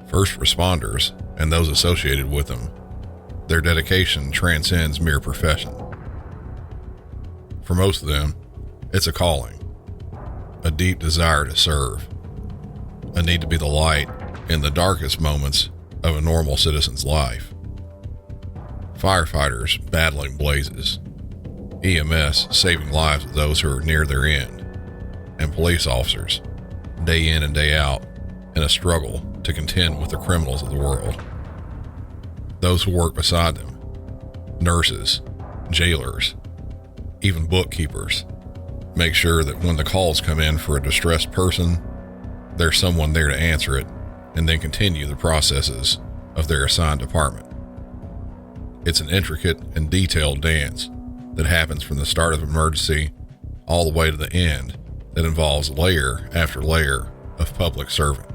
First responders and those associated with them, their dedication transcends mere profession. For most of them, it's a calling, a deep desire to serve, a need to be the light in the darkest moments of a normal citizen's life. Firefighters battling blazes, EMS saving lives of those who are near their end, and police officers, day in and day out, in a struggle to contend with the criminals of the world. Those who work beside them, nurses, jailers, even bookkeepers, make sure that when the calls come in for a distressed person, there's someone there to answer it and then continue the processes of their assigned department. It's an intricate and detailed dance that happens from the start of an emergency all the way to the end that involves layer after layer of public servant.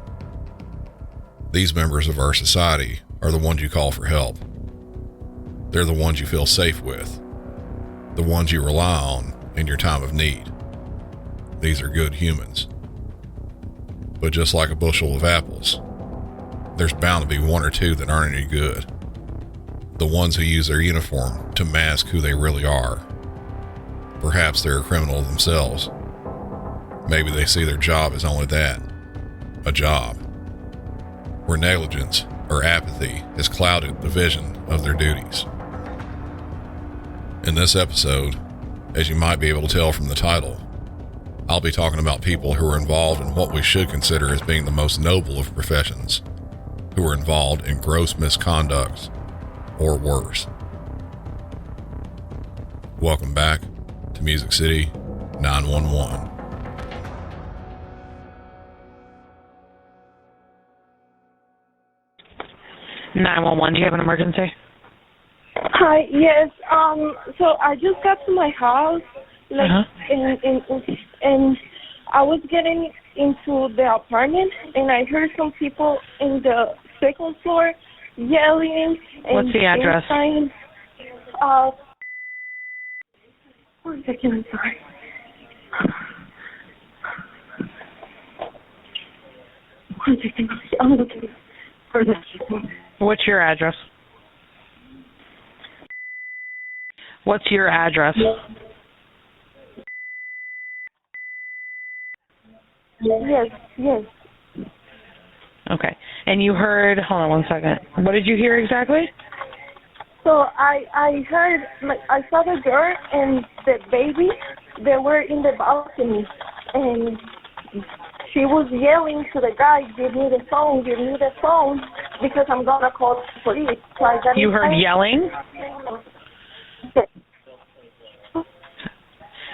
These members of our society are the ones you call for help. They're the ones you feel safe with, the ones you rely on in your time of need. These are good humans. But just like a bushel of apples, there's bound to be one or two that aren't any good. The ones who use their uniform to mask who they really are. Perhaps they're a criminal themselves. Maybe they see their job as only that, a job, where negligence or apathy has clouded the vision of their duties. In this episode, as you might be able to tell from the title, I'll be talking about people who are involved in what we should consider as being the most noble of professions, who are involved in gross misconduct or worse. Welcome back to Music City 911. Do you have an emergency? Hi, yes. So I just got to my house, and I was getting into the apartment, and I heard some people in the second floor yelling. And what's the address? Saying, 1 second, I'm sorry. One second, I'm looking for the people. What's your address? What's your address? Yes. Okay. And you heard, hold on 1 second. What did you hear exactly? So I heard, I saw the girl and the baby. They were in the balcony, and she was yelling to the guy, give me the phone, because I'm going to call the police. So you heard yelling? Yes.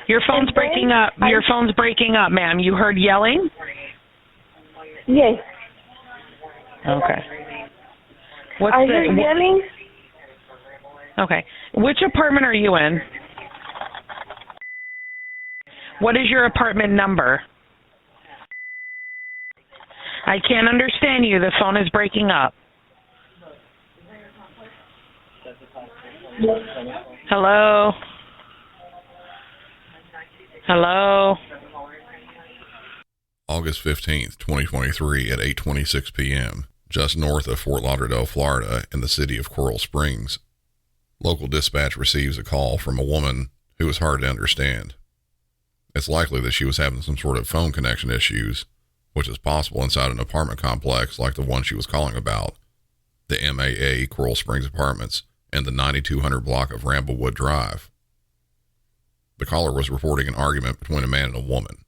Your phone's breaking up. Your phone's breaking up, ma'am. You heard yelling? Yes. Okay. I heard yelling. Okay. Which apartment are you in? What is your apartment number? I can't understand you. The phone is breaking up. Hello? Hello? August 15th, 2023 at 8:26 p.m., just north of Fort Lauderdale, Florida, in the city of Coral Springs. Local dispatch receives a call from a woman who is hard to understand. It's likely that she was having some sort of phone connection issues, which is possible inside an apartment complex like the one she was calling about, the MAA Coral Springs Apartments and the 9200 block of Ramblewood Drive. The caller was reporting an argument between a man and a woman,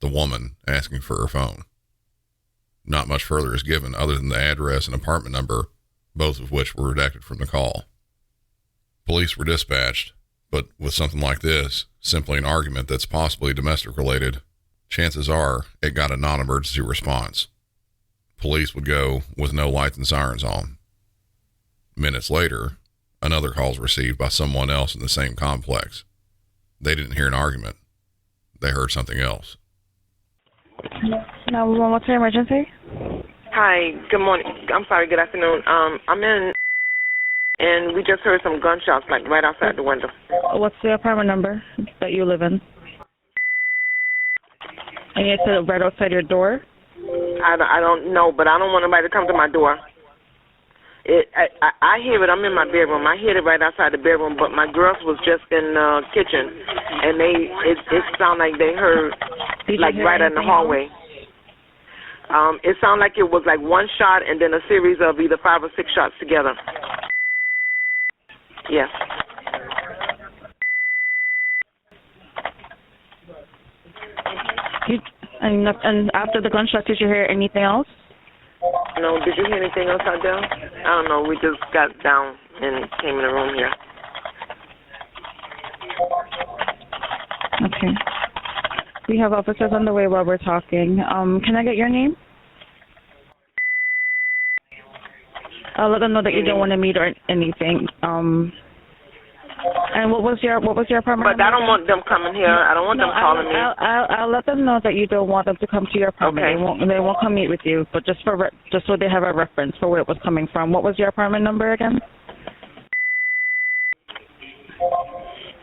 the woman asking for her phone. Not much further is given other than the address and apartment number, both of which were redacted from the call. Police were dispatched, but with something like this, simply an argument that's possibly domestic related, chances are it got a non-emergency response. Police would go with no lights and sirens on. Minutes later, another call was received by someone else in the same complex. They didn't hear an argument. They heard something else. Now, what's your emergency? Hi, good morning. I'm sorry, good afternoon. I'm in, and we just heard some gunshots, like right outside the window. What's the apartment number that you live in? And it's right outside your door? I don't know, but I don't want nobody to come to my door. I hear it. I'm in my bedroom. I hear it right outside the bedroom, but my girls was just in the kitchen, and it sounded like they heard like right in the hallway. It sounded like it was like one shot and then a series of either 5 or 6 shots together. Yes. And after the gunshot, did you hear anything else? No, did you hear anything else out there? I don't know. We just got down and came in the room here. Okay. We have officers on the way while we're talking. Can I get your name? I'll let them know that you don't want to meet or anything. And what was your apartment? But I don't want them coming here. I don't want them calling me. I'll let them know that you don't want them to come to your apartment. Okay. They won't come meet with you, but just so they have a reference for where it was coming from. What was your apartment number again?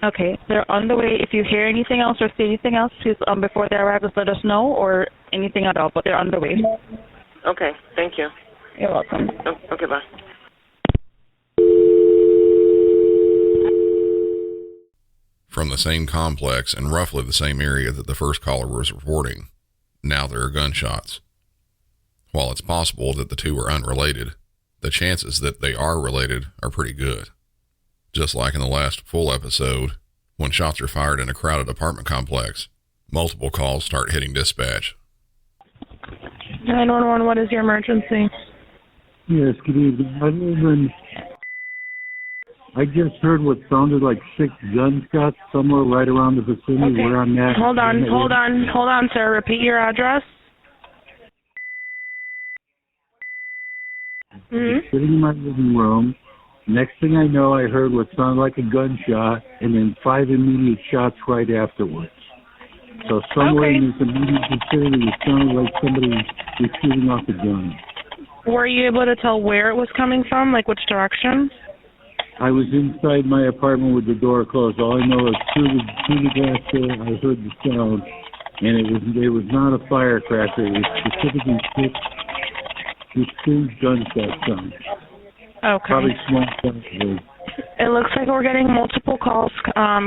Okay, they're on the way. If you hear anything else or see anything else, please before they arrive, just let us know or anything at all. But they're on the way. Okay, thank you. You're welcome. Okay, bye. From the same complex and roughly the same area that the first caller was reporting, now there are gunshots. While it's possible that the two are unrelated, the chances that they are related are pretty good. Just like in the last full episode, when shots are fired in a crowded apartment complex, multiple calls start hitting dispatch. 911, what is your emergency? Yes, good evening. I just heard what sounded like 6 gunshots somewhere right around the vicinity where I'm at. Hold on, sir. Repeat your address. Sitting in my living room. Next thing I know, I heard what sounded like a gunshot, and then 5 immediate shots right afterwards. So somewhere in this immediate vicinity, it sounded like somebody was shooting off a gun. Were you able to tell where it was coming from, like which direction? I was inside my apartment with the door closed. All I know is through the glass there, I heard the sound, and it was not a firecracker. It was specifically 6 gunshot sounds. Okay. Probably small shots. It looks like we're getting multiple calls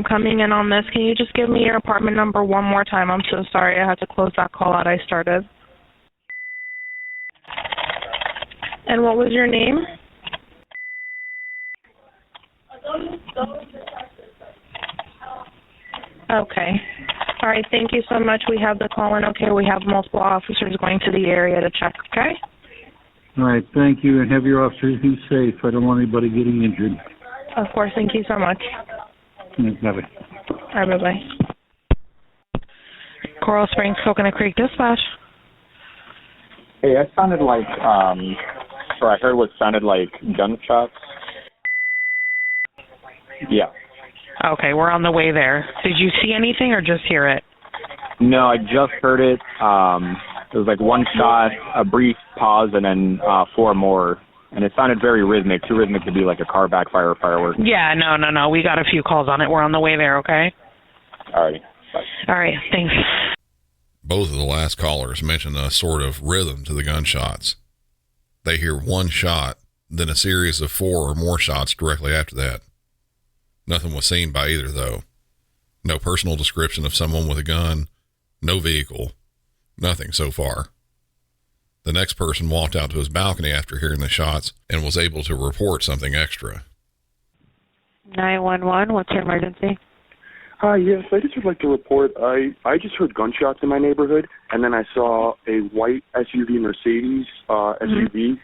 coming in on this. Can you just give me your apartment number one more time? I'm so sorry. I had to close that call out I started. And what was your name? Okay. All right. Thank you so much. We have the call in. Okay. We have multiple officers going to the area to check. Okay. All right. Thank you, and have your officers be safe. I don't want anybody getting injured. Of course. Thank you so much. Bye-bye. All right. Bye-bye. Coral Springs, Coconut Creek Dispatch. Hey, that sounded like, or I heard what sounded like gunshots. Yeah. Okay, we're on the way there. Did you see anything or just hear it? No, I just heard it. It was like one shot, a brief pause, and then 4 more. And it sounded very rhythmic, too rhythmic to be like a car backfire or firework. Yeah, no. We got a few calls on it. We're on the way there, okay? All right. Bye. All right, thanks. Both of the last callers mentioned a sort of rhythm to the gunshots. They hear one shot, then a series of 4 or more shots directly after that. Nothing was seen by either, though. No personal description of someone with a gun, no vehicle, nothing so far. The next person walked out to his balcony after hearing the shots and was able to report something extra. 911, what's your emergency? Yes, I just would like to report. I just heard gunshots in my neighborhood, and then I saw a white SUV Mercedes SUV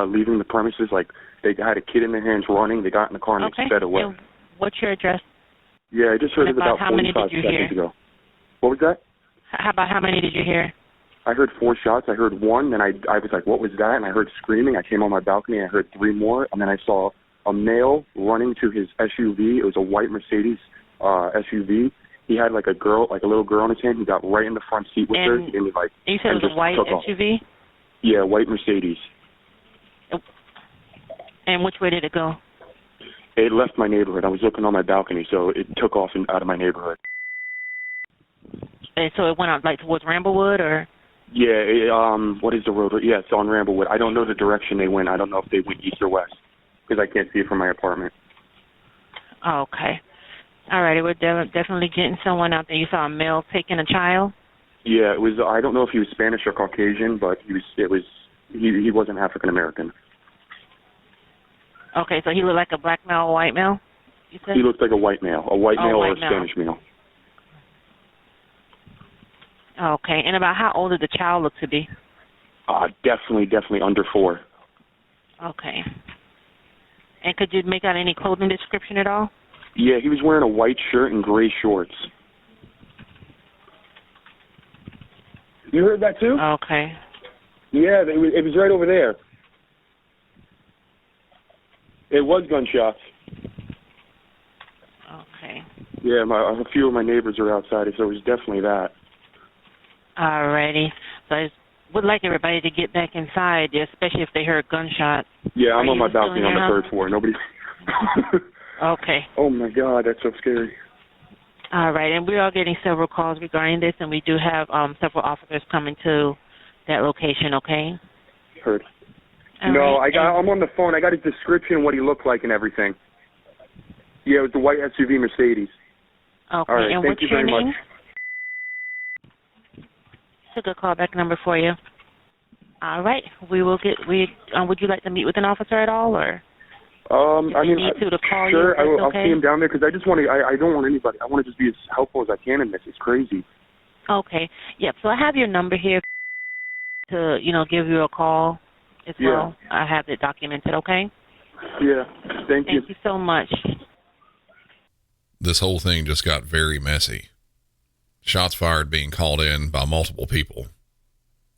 leaving the premises. Like they had a kid in their hands running. They got in the car and they sped away. And what's your address? Yeah, I just heard it about 45 seconds ago. What was that? About how many did you hear? I heard 4 shots. I heard 1, and I was like, what was that? And I heard screaming. I came on my balcony, and I heard 3 more, and then I saw a male running to his SUV. It was a white Mercedes SUV. He had like a little girl in his hand. He got right in the front seat with her. And like, you said it was a white SUV? Yeah, white Mercedes. And which way did it go? It left my neighborhood. I was looking on my balcony, so it took off out of my neighborhood. And so it went out like towards Ramblewood, or? Yeah, what is the road? Yeah, it's on Ramblewood. I don't know the direction they went. I don't know if they went east or west because I can't see it from my apartment. Okay. All righty, we're definitely getting someone out there. You saw a male taking a child? Yeah, it was. I don't know if he was Spanish or Caucasian, but he wasn't African American. Okay, so he looked like a black male or white male? You said? He looked like a white male or a male. Spanish male. Okay, and about how old did the child look to be? Definitely under 4. Okay. And could you make out any clothing description at all? Yeah, he was wearing a white shirt and gray shorts. You heard that too? Okay. Yeah, it was right over there. It was gunshots. Okay. Yeah, a few of my neighbors are outside, so it was definitely that. Alrighty. So I would like everybody to get back inside, especially if they heard gunshots. Yeah, I'm on my balcony on the 3rd floor. Nobody. Okay. Oh my God, that's so scary. All right, and we are getting several calls regarding this, and we do have several officers coming to that location. Okay. Heard. All no, right, I'm on the phone. I got his description, what he looked like, and everything. Yeah, it was the white SUV Mercedes. Okay. All right, and thank what's you your very name? much. It's a good callback number for you. All right, we will get. Would you like to meet with an officer at all, or? I mean, need to call sure, you, I'll see him down there because I just want to. I don't want anybody. I want to just be as helpful as I can in this. It's crazy. Okay. Yep. So I have your number here to give you a call as well. I have it documented. Okay. Yeah. Thank you. Thank you so much. This whole thing just got very messy. Shots fired being called in by multiple people.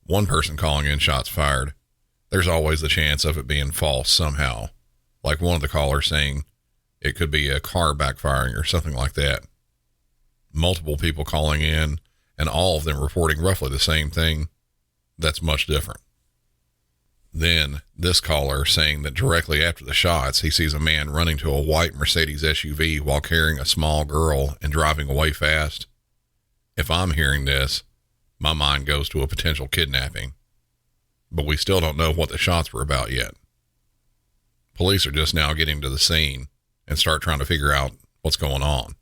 One person calling in shots fired. There's always the chance of it being false somehow. Like one of the callers saying it could be a car backfiring or something like that. Multiple people calling in and all of them reporting roughly the same thing. That's much different. Then this caller saying that directly after the shots, he sees a man running to a white Mercedes SUV while carrying a small girl and driving away fast. If I'm hearing this, my mind goes to a potential kidnapping. But we still don't know what the shots were about yet. Police are just now getting to the scene and start trying to figure out what's going on.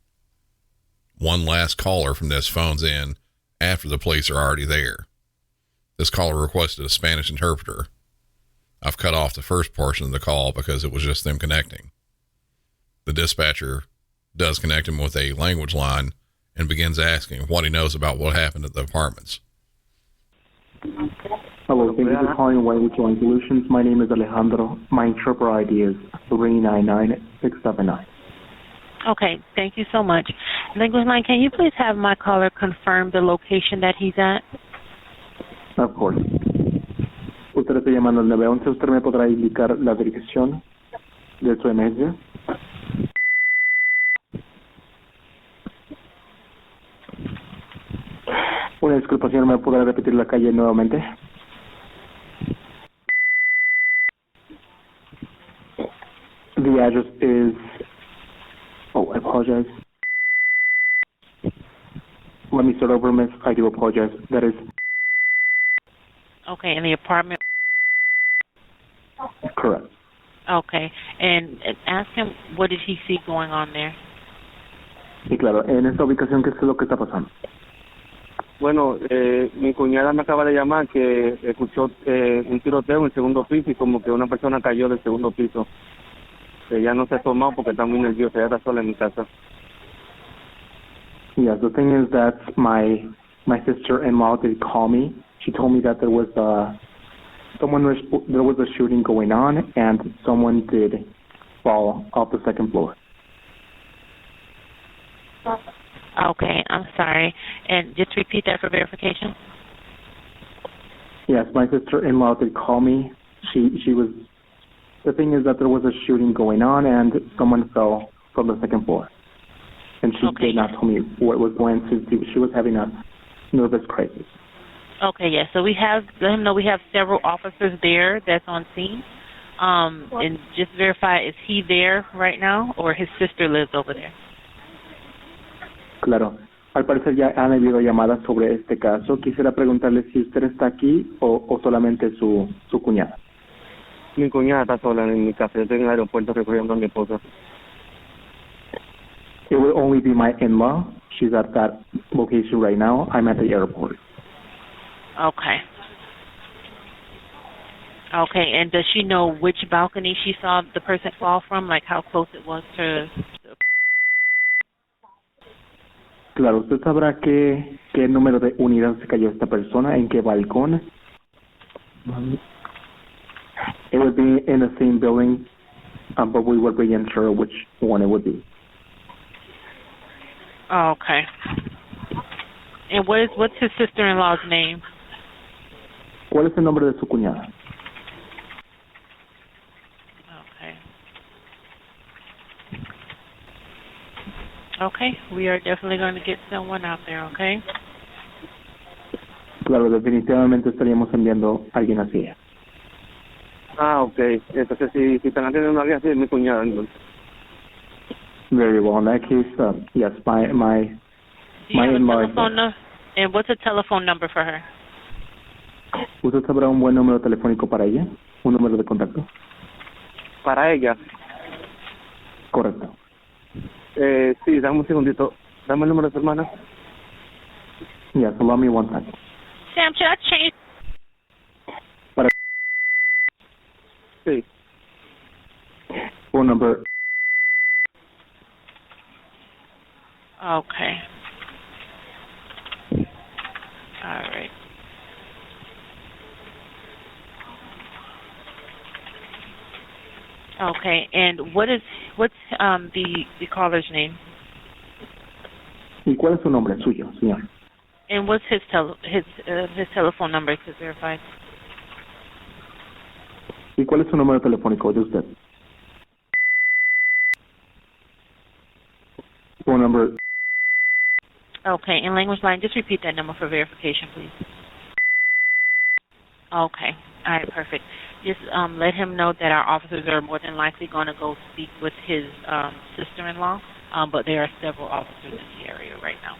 One last caller from this phones in after the police are already there. This caller requested a Spanish interpreter. I've cut off the first portion of the call because it was just them connecting. The dispatcher does connect him with a language line and begins asking what he knows about what happened at the apartments. Hello, thank you for calling Language Line Solutions. My name is Alejandro. My interpreter ID is 399679. Okay, thank you so much. Language Line, can you please have my caller confirm the location that he's at? Of course. Usted está llamando al 911. ¿Usted me podrá indicar la dirección de su emergencia? Una disculpa, señor, ¿me podrá repetir la calle nuevamente? The address is... Oh, I apologize. Let me start over, miss. I do apologize. That is... Okay, in the apartment? Correct. Okay, and ask him what did he see going on there? Sí, claro. En esta ubicación, ¿qué es lo que está pasando? Bueno, mi cuñada me acaba de llamar que escuchó un tiroteo en el segundo piso y como que una persona cayó del segundo piso. Ella no se ha tomado porque está muy nerviosa, ella está sola en mi casa. Yes, the thing is that my sister-in-law did call me. She told me that there was a shooting going on and someone did fall off the second floor. Okay, I'm sorry. And just repeat that for verification. Yes, my sister-in-law did call me. She was... The thing is that there was a shooting going on and someone fell from the second floor. And she did not tell me what was going to do. She was having a nervous crisis. Okay, yes. So let him know we have several officers there that's on scene. And just verify, is he there right now or his sister lives over there? Claro. Al parecer ya han habido llamadas sobre este caso. Quisiera preguntarle si usted está aquí o solamente su cuñada. Mi cuñada está sola en mi casa. Yo estoy en el aeropuerto recogiendo a mi esposa. It will only be my in-law. She's at that location right now. I'm at the airport. Okay. Okay, and does she know which balcony she saw the person fall from, like how close it was to... Claro, ¿usted sabrá qué número de unidad se cayó esta persona? ¿En qué balcón? It would be in the same building, but we would be unsure which one it would be. Oh, okay. And what's his sister-in-law's name? ¿Cuál es el nombre de su cuñada? Okay. Okay, we are definitely going to get someone out there, okay? Claro, definitivamente estaríamos enviando a alguien así. Ok. Entonces, si están atendiendo a alguien así, es mi cuñada, entonces. Very well. In that case, yes, my in-law. And what's a telephone number for her? ¿Usted sabrá un buen número telefónico para ella? ¿Un número de contacto? ¿Para ella? Correcto. Sí, dame un segundito. Dame el número de su hermana. Yes, allow me one second. Sam, should I change? Para... Sí. Phone number. Okay. All right. Okay, and what's the caller's name? ¿Y cuál es su nombre, suyo, señor? And what's his telephone number to verify? ¿Y cuál es su número telefónico de usted? Phone number. Okay, in language line, just repeat that number for verification, please. Okay, all right, perfect. Just let him know that our officers are more than likely going to go speak with his sister-in-law, but there are several officers in the area right now.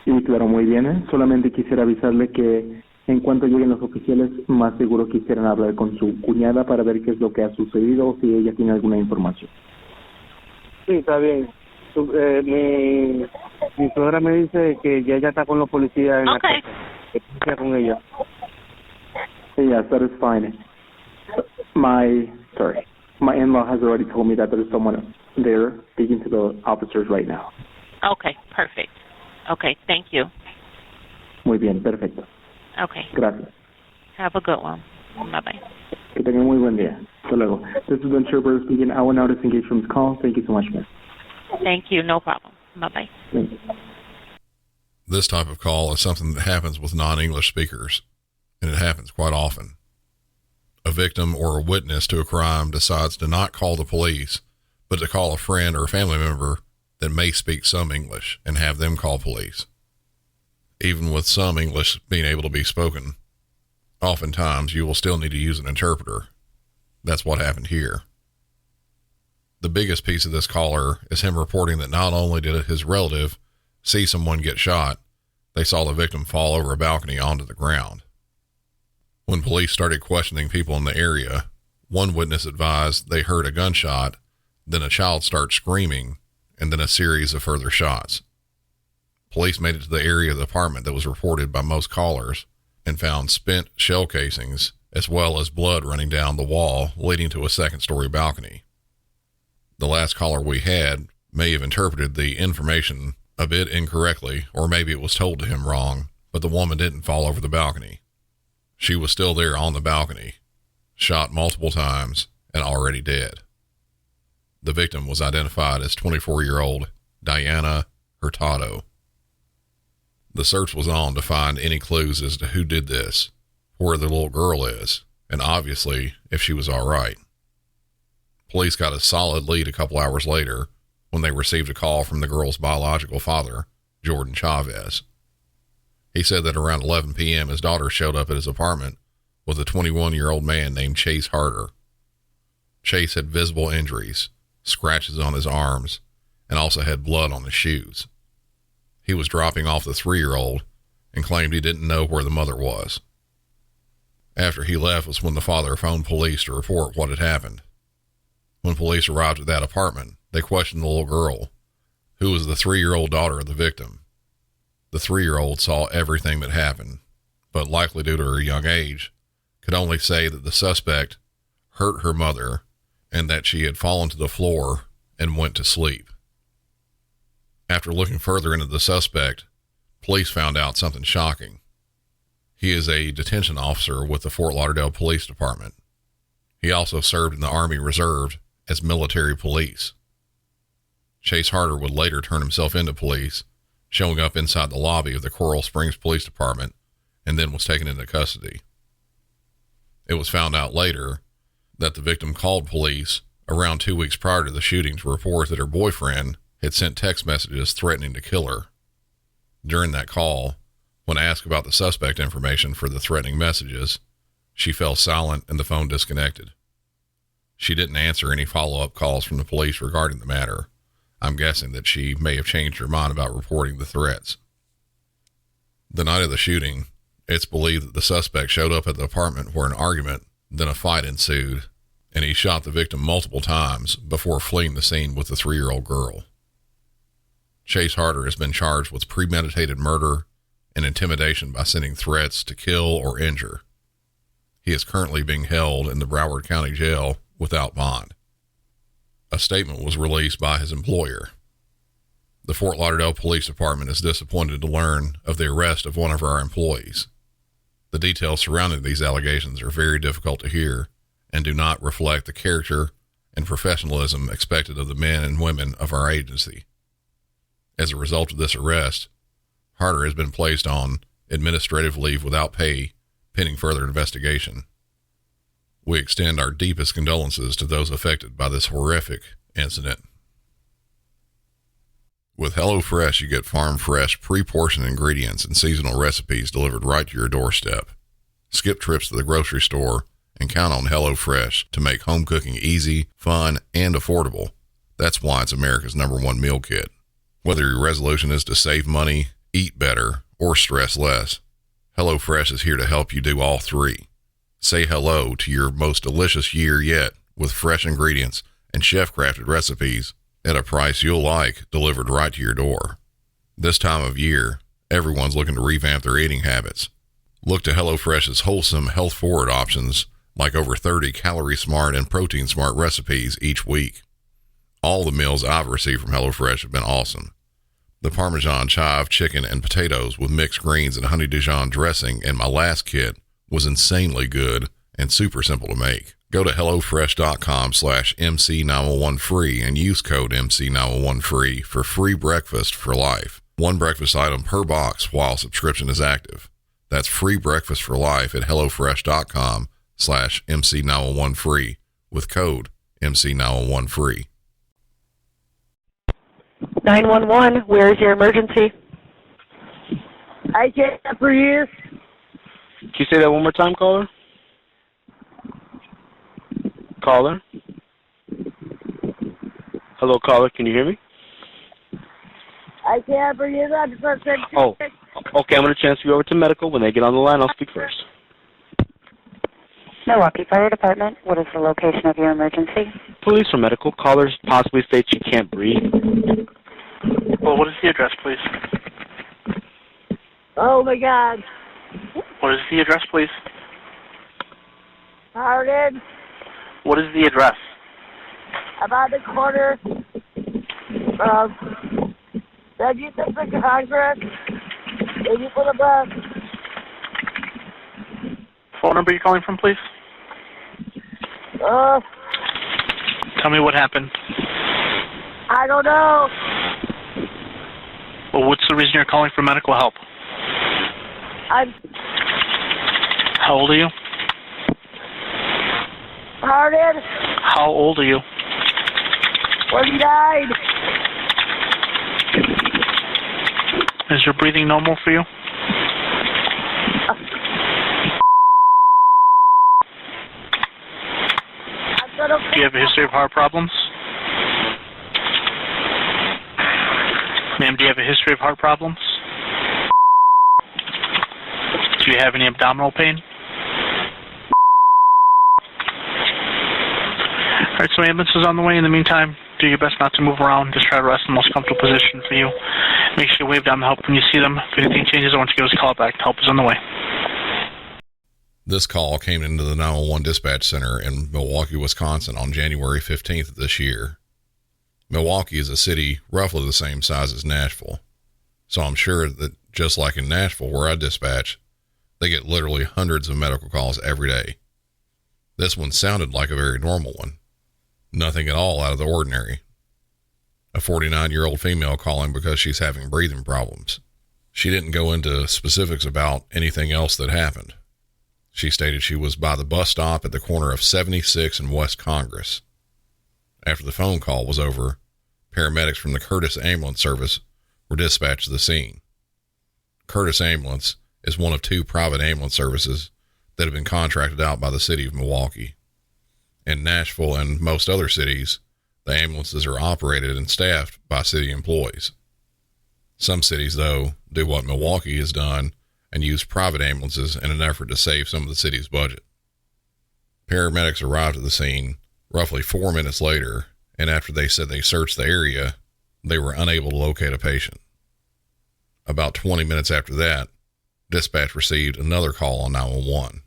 Sí, claro, muy bien. Solamente quisiera avisarle que en cuanto lleguen los oficiales, más seguro quisieran hablar con su cuñada para ver qué es lo que ha sucedido o si ella tiene alguna información. Sí, está bien. Mi suegra me dice que ya ella está con los policías en la casa. Que está con ella. Yes, that is fine. My in-law has already told me that there is someone there speaking to the officers right now. Okay, perfect. Okay, thank you. Muy bien, perfecto. Okay. Gracias. Have a good one. Bye-bye. Que tengan muy buen día. Hasta luego. This is Ben Sherber speaking. I will now disengage from this call. Thank you so much, man. Thank you. No problem. Bye-bye. Thank you. This type of call is something that happens with non-English speakers, and it happens quite often. A victim or a witness to a crime decides to not call the police, but to call a friend or a family member that may speak some English and have them call police. Even with some English being able to be spoken, oftentimes you will still need to use an interpreter. That's what happened here. The biggest piece of this caller is him reporting that not only did his relative see someone get shot, they saw the victim fall over a balcony onto the ground. When police started questioning people in the area, one witness advised they heard a gunshot, then a child start screaming, and then a series of further shots. Police made it to the area of the apartment that was reported by most callers and found spent shell casings as well as blood running down the wall leading to a second-story balcony. The last caller we had may have interpreted the information a bit incorrectly, or maybe it was told to him wrong, but the woman didn't fall over the balcony. She was still there on the balcony, shot multiple times, and already dead. The victim was identified as 24-year-old Diana Hurtado. The search was on to find any clues as to who did this, where the little girl is, and obviously if she was all right. Police got a solid lead a couple hours later when they received a call from the girl's biological father, Jordan Chavez. He said that around 11 p.m. his daughter showed up at his apartment with a 21-year-old man named Chase Harder. Chase had visible injuries, scratches on his arms, and also had blood on his shoes. He was dropping off the 3-year-old and claimed he didn't know where the mother was. After he left was when the father phoned police to report what had happened. When police arrived at that apartment, they questioned the little girl, who was the 3-year-old daughter of the victim. The 3-year-old saw everything that happened, but likely due to her young age, could only say that the suspect hurt her mother and that she had fallen to the floor and went to sleep. After looking further into the suspect, police found out something shocking. He is a detention officer with the Fort Lauderdale Police Department. He also served in the Army Reserve as military police. Chase Harder would later turn himself into police, showing up inside the lobby of the Coral Springs Police Department, and then was taken into custody. It was found out later that the victim called police around 2 weeks prior to the shooting to report that her boyfriend had sent text messages threatening to kill her. During that call, when asked about the suspect information for the threatening messages, she fell silent and the phone disconnected. She didn't answer any follow-up calls from the police regarding the matter. I'm guessing that she may have changed her mind about reporting the threats. The night of the shooting, it's believed that the suspect showed up at the apartment where an argument, then a fight ensued, and he shot the victim multiple times before fleeing the scene with the 3-year-old girl. Chase Harder has been charged with premeditated murder and intimidation by sending threats to kill or injure. He is currently being held in the Broward County Jail without bond. A statement was released by his employer. The Fort Lauderdale Police Department is disappointed to learn of the arrest of one of our employees. The details surrounding these allegations are very difficult to hear and do not reflect the character and professionalism expected of the men and women of our agency. As a result of this arrest, Harder has been placed on administrative leave without pay, pending further investigation. We extend our deepest condolences to those affected by this horrific incident. With HelloFresh, you get farm-fresh, pre-portioned ingredients and seasonal recipes delivered right to your doorstep. Skip trips to the grocery store and count on HelloFresh to make home cooking easy, fun, and affordable. That's why it's America's #1 meal kit. Whether your resolution is to save money, eat better, or stress less, HelloFresh is here to help you do all three. Say hello to your most delicious year yet with fresh ingredients and chef-crafted recipes at a price you'll like, delivered right to your door. This time of year, everyone's looking to revamp their eating habits. Look to HelloFresh's wholesome, health-forward options like over 30 calorie-smart and protein-smart recipes each week. All the meals I've received from HelloFresh have been awesome. The Parmesan chive, chicken, and potatoes with mixed greens and honey Dijon dressing in my last kit was insanely good and super simple to make. Go to HelloFresh.com/MC911free and use code MC911free for free breakfast for life. One breakfast item per box while subscription is active. That's free breakfast for life at HelloFresh.com/MC911free with code MC911free. 911, where is your emergency? I can't for you. Can you say that one more time, caller? Caller? Hello, caller, can you hear me? I can't for you. Oh, okay, I'm going to transfer you over to medical. When they get on the line, I'll speak first. Milwaukee Fire Department, what is the location of your emergency? Police or medical. Callers possibly state she can't breathe. Well, what is the address, please? Oh, my God. What is the address, please? Howard, What is the address? about the corner of that you think the Congress, and you put a bus. Phone number you're calling from, please? Tell me what happened. I don't know. Well, what's the reason you're calling for medical help? How old are you? Howard, How old are you? 29. Is your breathing normal for you? Do you have a history of heart problems? Ma'am, do you have a history of heart problems? Do you have any abdominal pain? All right, so ambulance is on the way. In the meantime, do your best not to move around. Just try to rest in the most comfortable position for you. Make sure you wave down the help when you see them. If anything changes, I want you to give us a call back. Help is on the way. This call came into the 911 dispatch center in Milwaukee, Wisconsin on January 15th of this year. Milwaukee is a city roughly the same size as Nashville, so I'm sure that just like in Nashville where I dispatch, they get literally hundreds of medical calls every day. This one sounded like a very normal one. Nothing at all out of the ordinary. A 49-year-old female calling because she's having breathing problems. She didn't go into specifics about anything else that happened. She stated she was by the bus stop at the corner of 76 and West Congress. After the phone call was over, paramedics from the Curtis Ambulance Service were dispatched to the scene. Curtis Ambulance is one of 2 private ambulance services that have been contracted out by the city of Milwaukee. In Nashville and most other cities, the ambulances are operated and staffed by city employees. Some cities, though, do what Milwaukee has done and use private ambulances in an effort to save some of the city's budget. Paramedics arrived at the scene roughly 4 minutes later, and after they said they searched the area, they were unable to locate a patient. About 20 minutes after that, dispatch received another call on 911.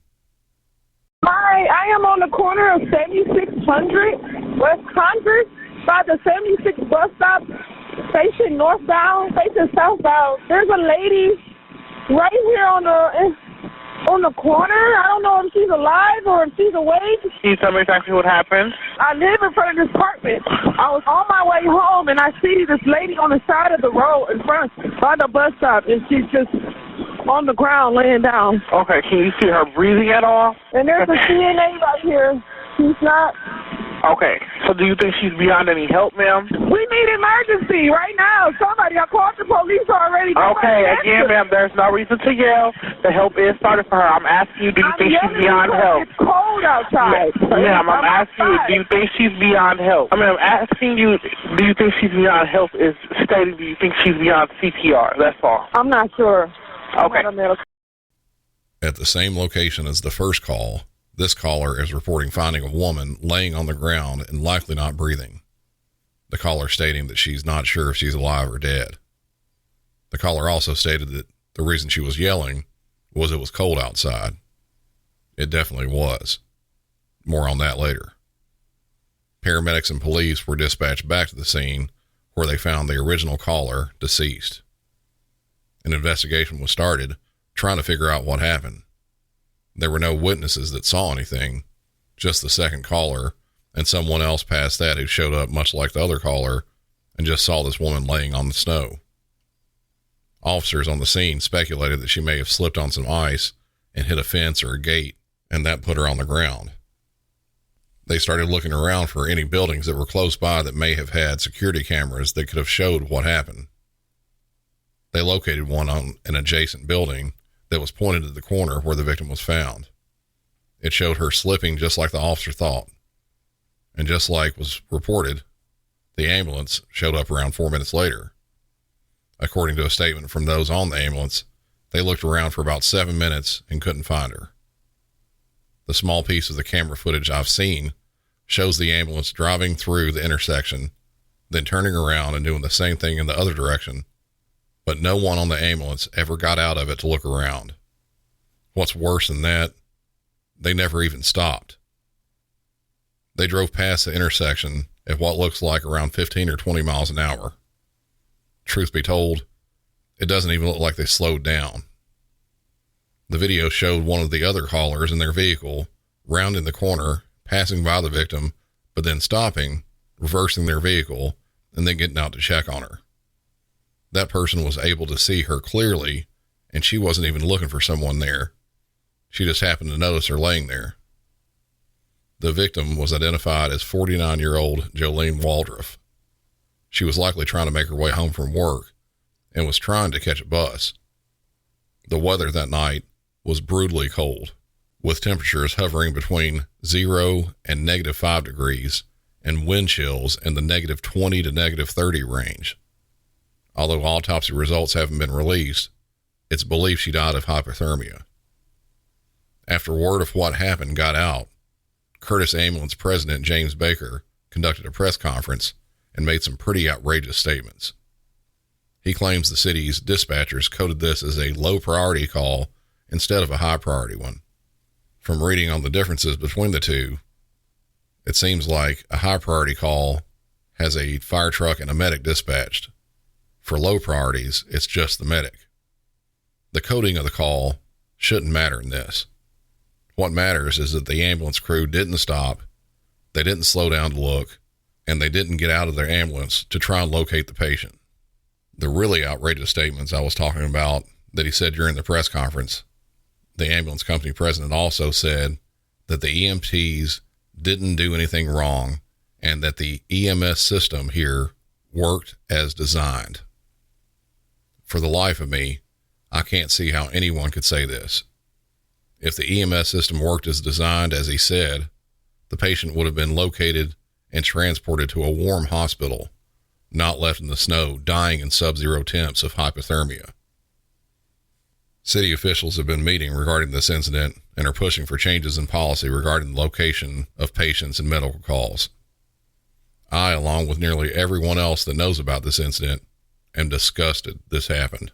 Hi, I am on the corner of 7600 West Congress by the 76 bus stop, facing northbound, facing southbound. There's a lady right here on the corner. I don't know if she's alive or if she's awake. Can you tell me exactly what happened? I live in front of this apartment. I was on my way home and I see this lady on the side of the road in front by the bus stop, and she's just on the ground laying down. Okay, can you see her breathing at all? And there's a CNA right here. She's not. Okay, so do you think she's beyond any help, ma'am? We need emergency right now. Somebody, I called the police already. Okay, again, ma'am, there's no reason to yell. The help is started for her. I'm asking you, do you think she's beyond help? It's cold outside. Ma'am, I'm asking you, do you think she's beyond help? I mean, I'm asking you, do you think she's beyond help is stating, do you think she's beyond CPR? That's all. I'm not sure. Okay. At the same location as the first call, this caller is reporting finding a woman laying on the ground and likely not breathing. The caller stating that she's not sure if she's alive or dead. The caller also stated that the reason she was yelling was it was cold outside. It definitely was. More on that later. Paramedics and police were dispatched back to the scene where they found the original caller deceased. An investigation was started trying to figure out what happened. There were no witnesses that saw anything, just the second caller and someone else past that who showed up much like the other caller and just saw this woman laying on the snow. Officers on the scene speculated that she may have slipped on some ice and hit a fence or a gate, and that put her on the ground. They started looking around for any buildings that were close by that may have had security cameras that could have showed what happened. They located one on an adjacent building that was pointed to the corner where the victim was found. It showed her slipping just like the officer thought. And just like was reported, the ambulance showed up around 4 minutes later. According to a statement from those on the ambulance, they looked around for about 7 minutes and couldn't find her. The small piece of the camera footage I've seen shows the ambulance driving through the intersection, then turning around and doing the same thing in the other direction, but no one on the ambulance ever got out of it to look around. What's worse than that, they never even stopped. They drove past the intersection at what looks like around 15 or 20 miles an hour. Truth be told, it doesn't even look like they slowed down. The video showed one of the other callers in their vehicle rounding the corner, passing by the victim, but then stopping, reversing their vehicle, and then getting out to check on her. That person was able to see her clearly, and she wasn't even looking for someone there. She just happened to notice her laying there. The victim was identified as 49-year-old Jolene Waldroff. She was likely trying to make her way home from work and was trying to catch a bus. The weather that night was brutally cold, with temperatures hovering between 0 and -5 degrees and wind chills in the -20 to -30 range. Although autopsy results haven't been released, it's believed she died of hypothermia. After word of what happened got out, Curtis Ambulance President James Baker conducted a press conference and made some pretty outrageous statements. He claims the city's dispatchers coded this as a low priority call instead of a high priority one. From reading on the differences between the two, it seems like a high priority call has a fire truck and a medic dispatched. For low priorities, it's just the medic. The coding of the call shouldn't matter in this. What matters is that the ambulance crew didn't stop, they didn't slow down to look, and they didn't get out of their ambulance to try and locate the patient. The really outrageous statements I was talking about that he said during the press conference, the ambulance company president also said that the EMTs didn't do anything wrong and that the EMS system here worked as designed. For the life of me, I can't see how anyone could say this. If the EMS system worked as designed, as he said, the patient would have been located and transported to a warm hospital, not left in the snow, dying in sub-zero temps of hypothermia. City officials have been meeting regarding this incident and are pushing for changes in policy regarding the location of patients and medical calls. I, along with nearly everyone else that knows about this incident, am disgusted this happened.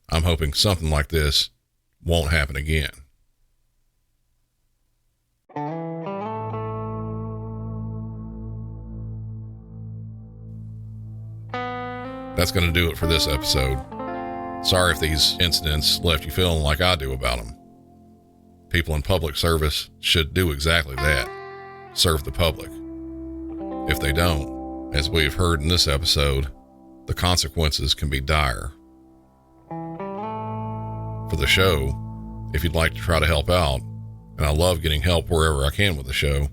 I'm hoping something like this won't happen again. That's going to do it for this episode. Sorry if these incidents left you feeling like I do about them. People in public service should do exactly that, serve the public. If they don't, as we have heard in this episode, the consequences can be dire. For the show, if you'd like to try to help out, and I love getting help wherever I can with the show,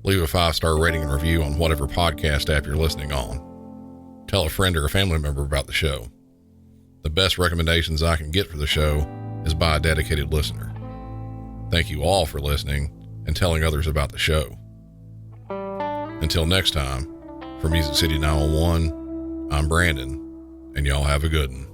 leave a 5-star rating and review on whatever podcast app you're listening on. Tell a friend or a family member about the show. The best recommendations I can get for the show is by a dedicated listener. Thank you all for listening and telling others about the show. Until next time, for Music City 911, I'm Brandon, and y'all have a good one.